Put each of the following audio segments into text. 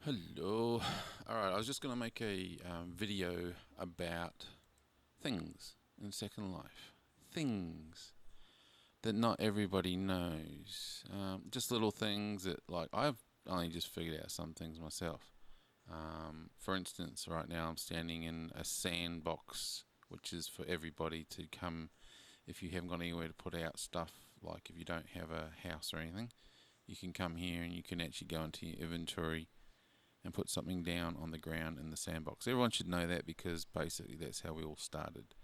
Hello. Alright, I was just going to make a video about things in Second Life. Things that not everybody knows. Just little things that, like, I've only just figured out some things myself. For instance, right now I'm standing in a sandbox, which is for everybody to come if you haven't got anywhere to put out stuff, like if you don't have a house or anything. You can come here and you can actually go into your inventory and put something down on the ground in the sandbox. Everyone should know that because basically that's how we all started.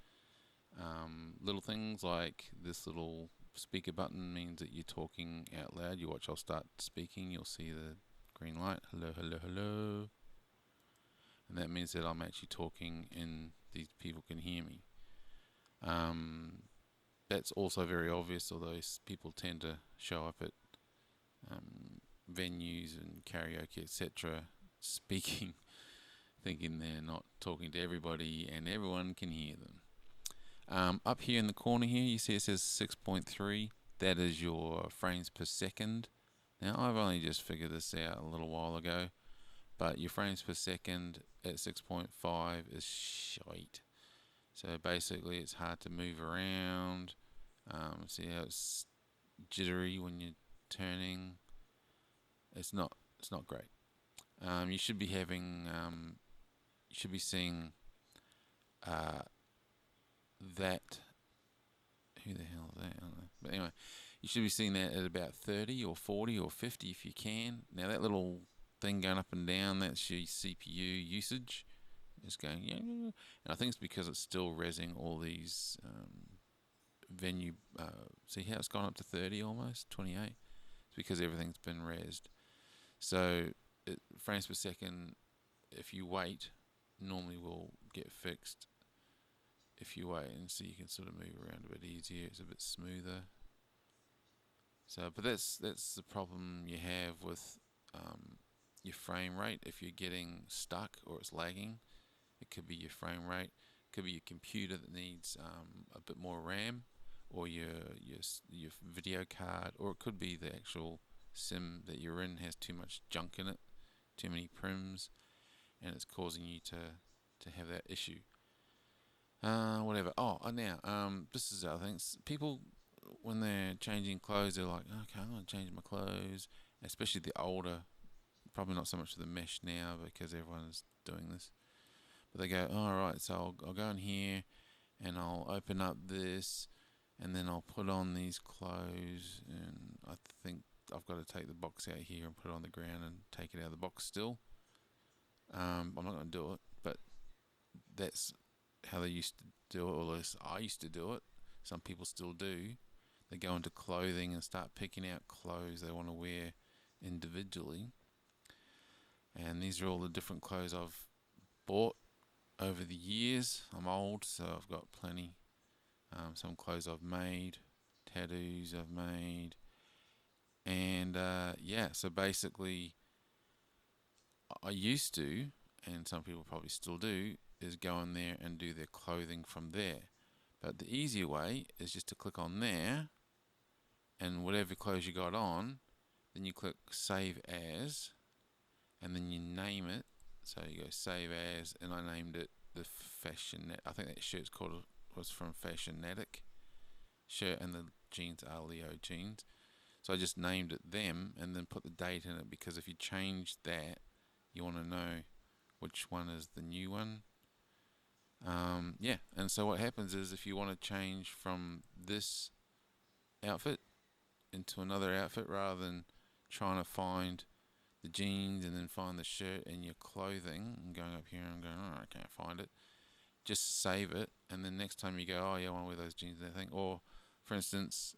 Little things like this little speaker button means that you're talking out loud. You watch, I'll start speaking, you'll see the green light. Hello, hello, hello. And that means that I'm actually talking and these people can hear me. That's also very obvious, although people tend to show up at venues and karaoke, etc., speaking, thinking they're not talking to everybody and everyone can hear them. Up here in the corner here, you see it says 6.3. That is your frames per second. Now, I've only just figured this out a little while ago, but your frames per second at 6.5 is shite. So basically, it's hard to move around. See how it's jittery when you're turning. It's not great. You should be having, you should be seeing that. Who the hell is that? I don't know. But anyway, you should be seeing that at about 30 or 40 or 50 if you can. Now that little thing going up and down, that's your CPU usage. It's going, yeah, and I think it's because it's still rezzing all these venue. See how it's gone up to 30 almost, 28? It's because everything's been rezzed. So frames per second, if you wait, normally will get fixed if you wait, and so you can sort of move around a bit easier. It's a bit smoother. So, but that's the problem you have with your frame rate. If you're getting stuck or it's lagging, it could be your frame rate. It could be your computer that needs a bit more RAM, or your video card, or it could be the actual sim that you're in has too much junk in it, too many prims, and it's causing you to have that issue. Whatever. Now, this is the other thing. People, when they're changing clothes, they're like, okay, I'm going to change my clothes, especially the older, probably not so much the mesh now because everyone's doing this. But they go, alright, so I'll go in here and I'll open up this and then I'll put on these clothes, and I think I've got to take the box out here and put it on the ground and take it out of the box still. I'm not going to do it, but that's how they used to do it, or at least I used to do it. Some people still do. They go into clothing and start picking out clothes they want to wear individually. And these are all the different clothes I've bought over the years. I'm old, so I've got plenty. Some clothes I've made, tattoos I've made, and so basically I used to, and some people probably still do, is go in there and do their clothing from there. But the easier way is just to click on there, and whatever clothes you got on, then you click Save As, and then you name it. So you go Save As, and I named it the Fashion. I think that shirt's was from Fashionatic shirt, and the jeans are Leo jeans. So I just named it them, and then put the date in it, because if you change that, you want to know which one is the new one. And so what happens is, if you want to change from this outfit into another outfit, rather than trying to find the jeans and then find the shirt and your clothing, and going up here and going, I can't find it, just save it, and then next time you go, oh yeah, I want to wear those jeans and everything. Or for instance,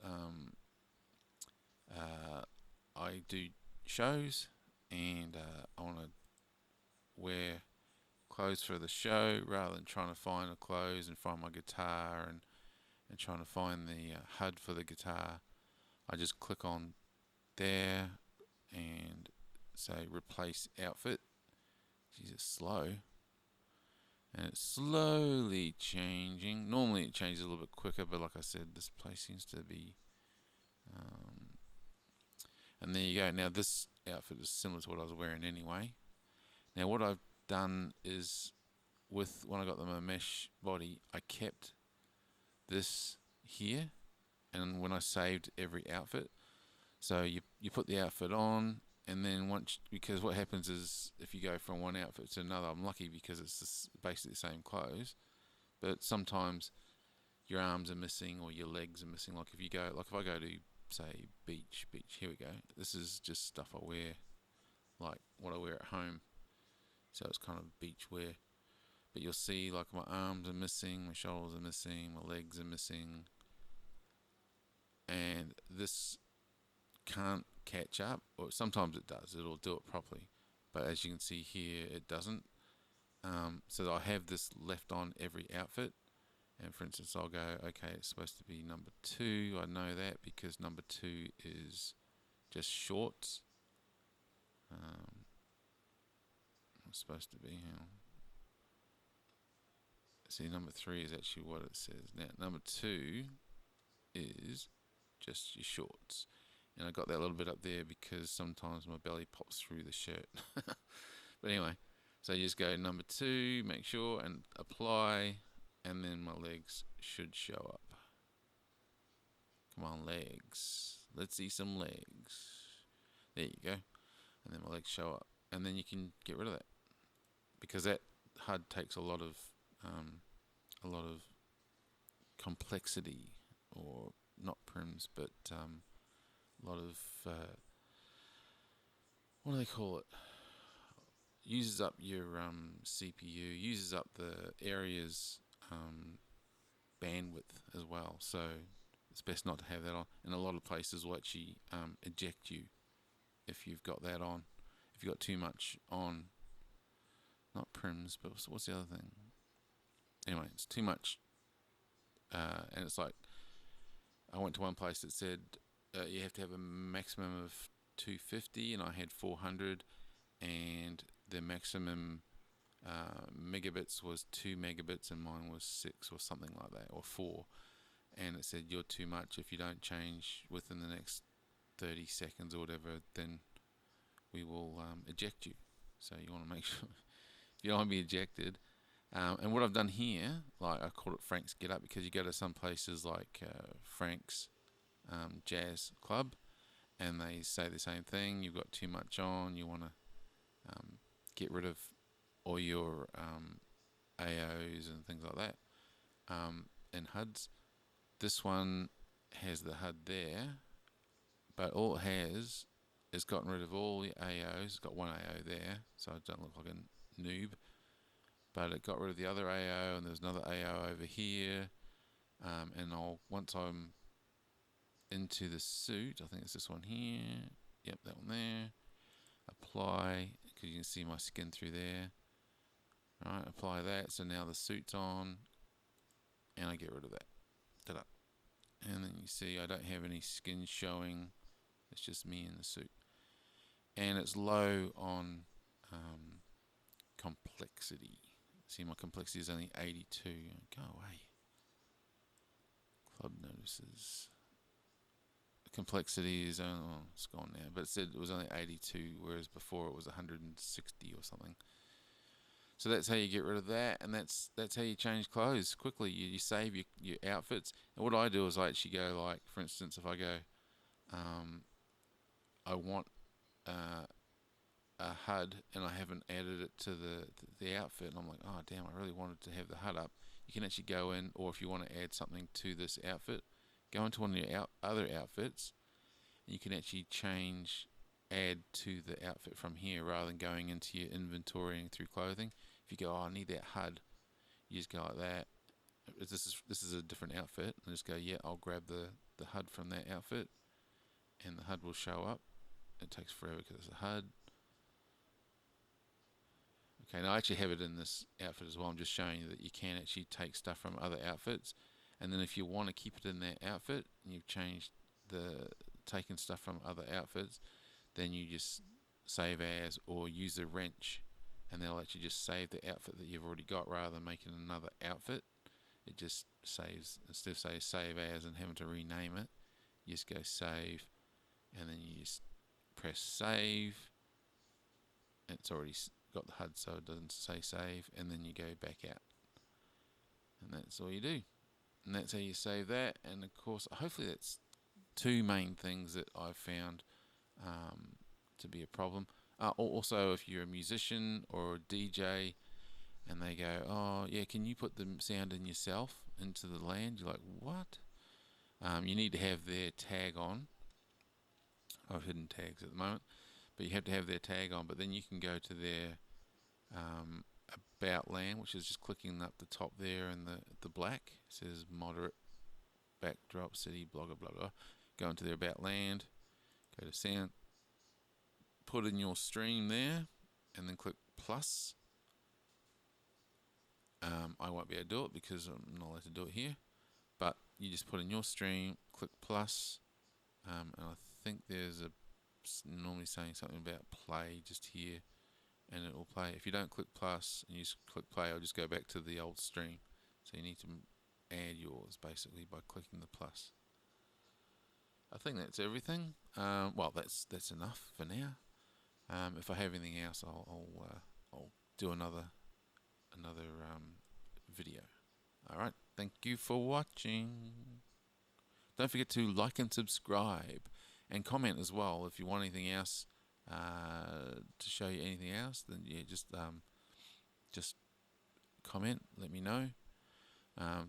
I do shows, and I want to wear clothes for the show, rather than trying to find the clothes and find my guitar and trying to find the HUD for the guitar. I just click on there and say replace outfit. Geez, it's slow, and it's slowly changing. Normally it changes a little bit quicker, but like I said, this place seems to be and there you go. Now this outfit is similar to what I was wearing anyway, Now what I've done is, when I got my mesh body, I kept this here, and when I saved every outfit, so you put the outfit on, and then because what happens is if you go from one outfit to another, I'm lucky because it's basically the same clothes, but sometimes your arms are missing or your legs are missing. Like if I go to say beach, here we go. This is just stuff I wear, like what I wear at home. So it's kind of beach wear. But you'll see like my arms are missing, my shoulders are missing, my legs are missing, and this can't catch up, or sometimes it does, it'll do it properly, but as you can see here it doesn't. So I have this left on every outfit, and for instance I'll go, okay, it's supposed to be number 2, I know that because number 2 is just shorts. It's supposed to be, see, number 3 is actually what it says. Now number 2 is just your shorts, and I got that a little bit up there because sometimes my belly pops through the shirt. But anyway, so you just go number 2, make sure, and apply, and then my legs should show up. Come on, legs, let's see some legs. There you go. And then my legs show up, and then you can get rid of that, because that HUD takes a lot of complexity, or not prims, but a lot of what do they call it? Uses up your CPU, uses up the area's bandwidth as well. So it's best not to have that on. And a lot of places will actually eject you if you've got that on. If you've got too much on, not prims, but what's the other thing? Anyway, it's too much, and it's like, I went to one place that said you have to have a maximum of 250, and I had 400, and the maximum megabits was 2 megabits, and mine was 6 or something like that, or 4, and it said you're too much. If you don't change within the next 30 seconds or whatever, then we will eject you. So you want to make sure you don't want to be ejected. And what I've done here, like I called it Frank's Get Up, because you go to some places like Frank's Jazz Club, and they say the same thing. You've got too much on. You want to get rid of all your AOs and things like that, and HUDs. This one has the HUD there, but all it has is gotten rid of all the AOs. It's got one AO there, so I don't look like a noob. But it got rid of the other AO, and there's another AO over here. And once I'm into the suit, I think it's this one here. Yep, that one there. Apply, because you can see my skin through there. Alright, apply that. So now the suit's on, and I get rid of that. Ta-da. And then you see I don't have any skin showing. It's just me in the suit. And it's low on complexity. See, my complexity is only 82. Go away. Club notices. Complexity is it's gone now, but it said it was only 82, whereas before it was 160 or something. So that's how you get rid of that, and that's how you change clothes quickly. You save your outfits. And what I do is I actually go, like, for instance, if I go, I want a HUD, and I haven't added it to the outfit, and I'm like, oh damn, I really wanted to have the HUD up. You can actually go in, or if you want to add something to this outfit, go into one of your other outfits, and you can actually add to the outfit from here, rather than going into your inventory and through clothing. If you go, oh, I need that HUD, you just go like that. This is a different outfit, and just go, yeah, I'll grab the HUD from that outfit, and the HUD will show up. It takes forever because it's a HUD. Okay, now I actually have it in this outfit as well. I'm just showing you that you can actually take stuff from other outfits, and then if you want to keep it in that outfit, and you've taken stuff from other outfits, then you just save as, or use the wrench, and they'll actually just save the outfit that you've already got, rather than making another outfit. It just saves, instead of say save as and having to rename it, you just go save, and then you just press save, and it's already got the HUD so it doesn't say save, and then you go back out, and that's all you do, and that's how you save that. And of course, hopefully that's two main things that I've found to be a problem. Also, if you're a musician or a DJ and they go, oh yeah, can you put the sound in yourself into the land? You're like, what? You need to have their tag on. I've hidden tags at the moment, but you have to have their tag on. But then you can go to their about land, which is just clicking up the top there, and the black it says moderate backdrop city, blah blah blah blah. Go into their about land, go to sound, put in your stream there, and then click plus. I won't be able to do it because I'm not allowed to do it here, but you just put in your stream, click plus, and I think there's normally saying something about play just here, and it will play. If you don't click plus and you just click play, I'll just go back to the old stream. So you need to add yours basically by clicking the plus. I think that's everything. Well, that's enough for now. If I have anything else, I'll do another video. All right. Thank you for watching. Don't forget to like and subscribe, and comment as well if you want anything else to show you anything else. Then yeah, just comment. Let me know.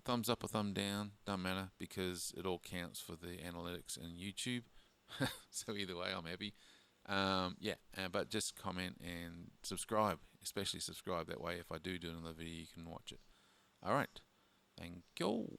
Thumbs up or thumb down, doesn't matter because it all counts for the analytics and YouTube. So either way, I'm happy. But just comment and subscribe, especially subscribe. That way, if I do another video, you can watch it. All right. Thank you.